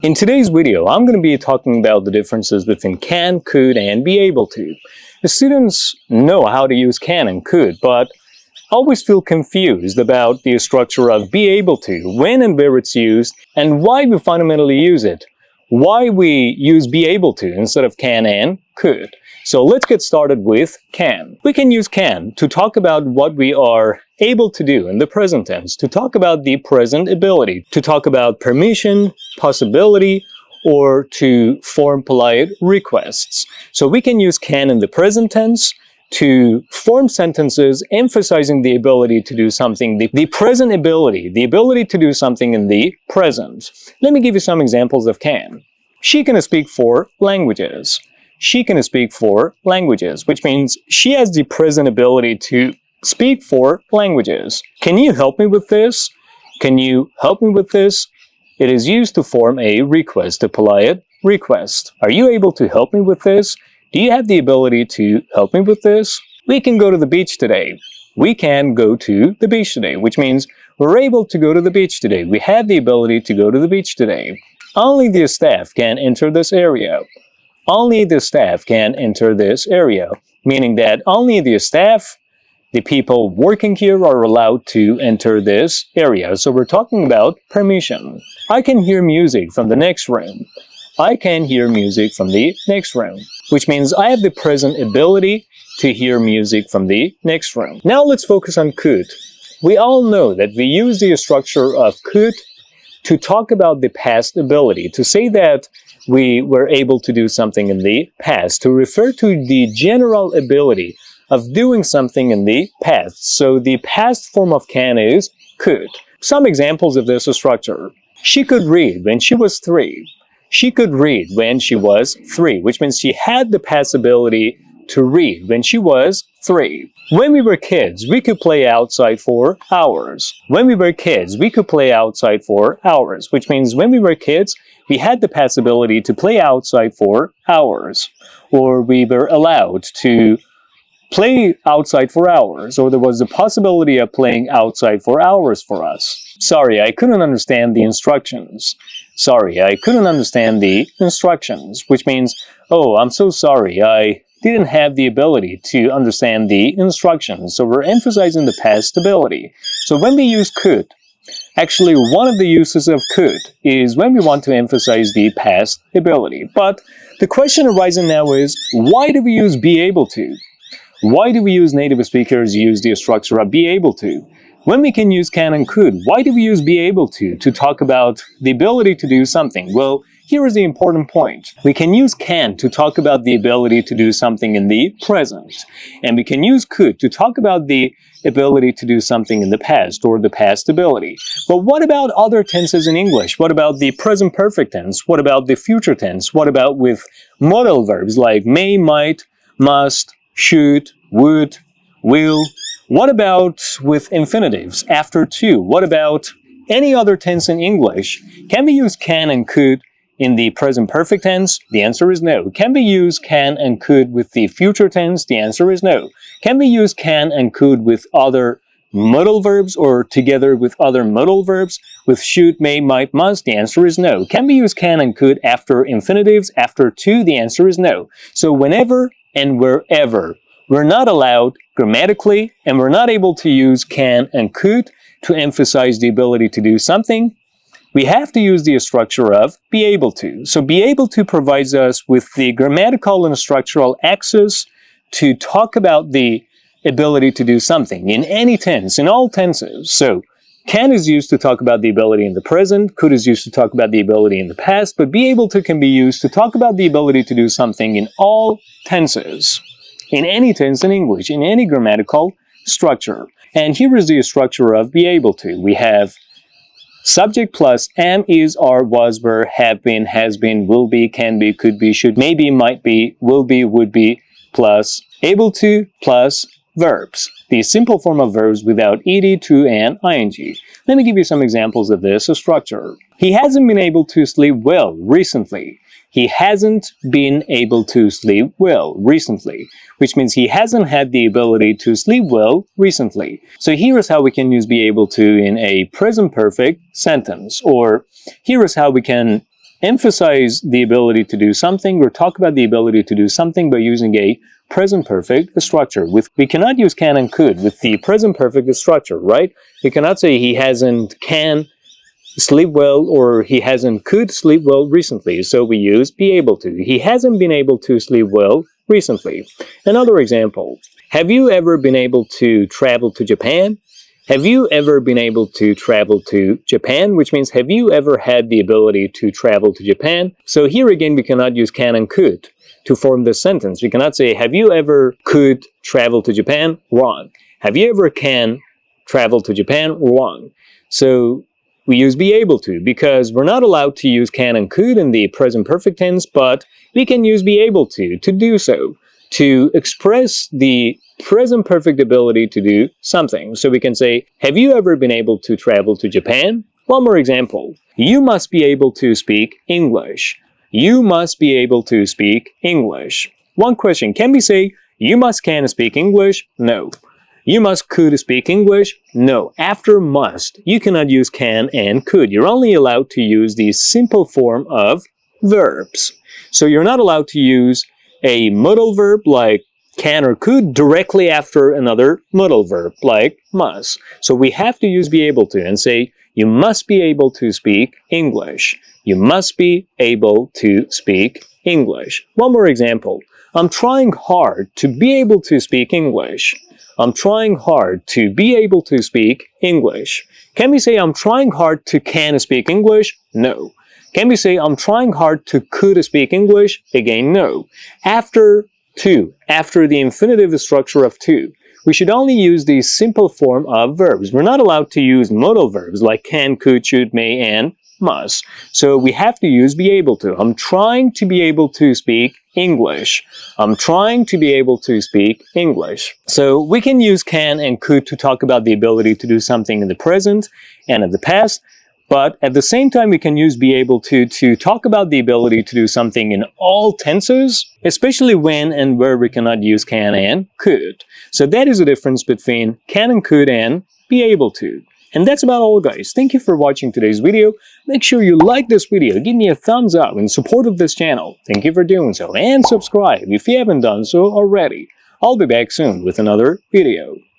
In today's video, I'm going to be talking about the differences between can, could, and be able to. The students know how to use can and could, but always feel confused about the structure of be able to, when and where it's used, and why we fundamentally use it. Why we use be able to instead of can and could. So let's get started with can. We can use can to talk about what we are able to do in the present tense, to talk about the present ability, to talk about permission, possibility, or to form polite requests. So we can use can in the present tense to form sentences emphasizing the ability to do something, the present ability, the ability to do something in the present. Let me give you some examples of can. She can speak 4 languages. She can speak 4 languages, which means she has the present ability to speak 4 languages. Can you help me with this? Can you help me with this? It is used to form a request, a polite request. Are you able to help me with this? Do you have the ability to help me with this? We can go to the beach today. We can go to the beach today, which means we're able to go to the beach today. We have the ability to go to the beach today. Only the staff can enter this area. Only the staff can enter this area, meaning that only the staff, the people working here, are allowed to enter this area. So we're talking about permission. I can hear music from the next room. I can hear music from the next room, which means I have the present ability to hear music from the next room. Now let's focus on could. We all know that we use the structure of could to talk about the past ability, to say that we were able to do something in the past, to refer to the general ability of doing something in the past. So the past form of can is could. Some examples of this structure. She could read when she was 3. She could read when she was 3, which means she had the past ability to read when she was 3. When we were kids, we could play outside for hours. When we were kids, we could play outside for hours, which means when we were kids, we had the past ability to play outside for hours, or we were allowed to play outside for hours, or there was the possibility of playing outside for hours for us. Sorry, I couldn't understand the instructions. Sorry, I couldn't understand the instructions, which means, oh, I'm so sorry, I didn't have the ability to understand the instructions. So we're emphasizing the past ability. So when we use could, actually one of the uses of could is when we want to emphasize the past ability. But the question arising now is, why do we use be able to? Why do we use native speakers use the structure of be able to? When we can use can and could, why do we use be able to talk about the ability to do something? Well, here is the important point. We can use can to talk about the ability to do something in the present. And we can use could to talk about the ability to do something in the past, or the past ability. But what about other tenses in English? What about the present perfect tense? What about the future tense? What about with modal verbs like may, might, must, should, would, will? What about with infinitives after to? What about any other tense in English? Can we use can and could in the present perfect tense? The answer is no. Can we use can and could with the future tense? The answer is no. Can we use can and could with other modal verbs, or together with other modal verbs, with should, may, might, must? The answer is no. Can we use can and could after infinitives, after to? The answer is no. So whenever and wherever we're not allowed grammatically, and we're not able to use can and could to emphasize the ability to do something, we have to use the structure of be able to. So be able to provides us with the grammatical and structural access to talk about the ability to do something in any tense, in all tenses. So can is used to talk about the ability in the present, could is used to talk about the ability in the past, but be able to can be used to talk about the ability to do something in all tenses. In any tense in English, in any grammatical structure. And here is the structure of be able to. We have subject plus am, is, are, was, were, have been, has been, will be, can be, could be, should, maybe, might be, will be, would be, plus able to, plus verbs. The simple form of verbs without ed, to, and ing. Let me give you some examples of this structure. He hasn't been able to sleep well recently. He hasn't been able to sleep well recently, which means he hasn't had the ability to sleep well recently. So here is how we can use be able to in a present perfect sentence, or here is how we can emphasize the ability to do something or talk about the ability to do something by using a present perfect structure. We cannot use can and could with the present perfect structure, right? We cannot say he hasn't can sleep well or he hasn't could sleep well recently, so we use be able to. He hasn't been able to sleep well recently. Another example, have you ever been able to travel to Japan? Have you ever been able to travel to Japan? Which means, have you ever had the ability to travel to Japan? So here again, we cannot use can and could to form this sentence. We cannot say, have you ever could travel to Japan? Wrong. Have you ever can travel to Japan? Wrong. So we use be able to because we're not allowed to use can and could in the present perfect tense, but we can use be able to do so, to express the present perfect ability to do something. So we can say, have you ever been able to travel to Japan? One more example. You must be able to speak English. You must be able to speak English. One question, can we say, you must can speak English? No. You must could speak English? No. After must, you cannot use can and could. You're only allowed to use the simple form of verbs. So you're not allowed to use a modal verb like can or could directly after another modal verb like must. So we have to use be able to and say, you must be able to speak English. You must be able to speak English. One more example. I'm trying hard to be able to speak English. I'm trying hard to be able to speak English. Can we say I'm trying hard to can speak English? No. Can we say I'm trying hard to could speak English? Again, no. After to, after the infinitive structure of to, we should only use the simple form of verbs. We're not allowed to use modal verbs like can, could, should, may, and must. So we have to use be able to. I'm trying to be able to speak English. I'm trying to be able to speak English. So we can use can and could to talk about the ability to do something in the present and in the past. But at the same time, we can use be able to talk about the ability to do something in all tenses, especially when and where we cannot use can and could. So that is the difference between can and could and be able to. And that's about all, guys. Thank you for watching today's video. Make sure you like this video, give me a thumbs up in support of this channel. Thank you for doing so, and subscribe if you haven't done so already. I'll be back soon with another video.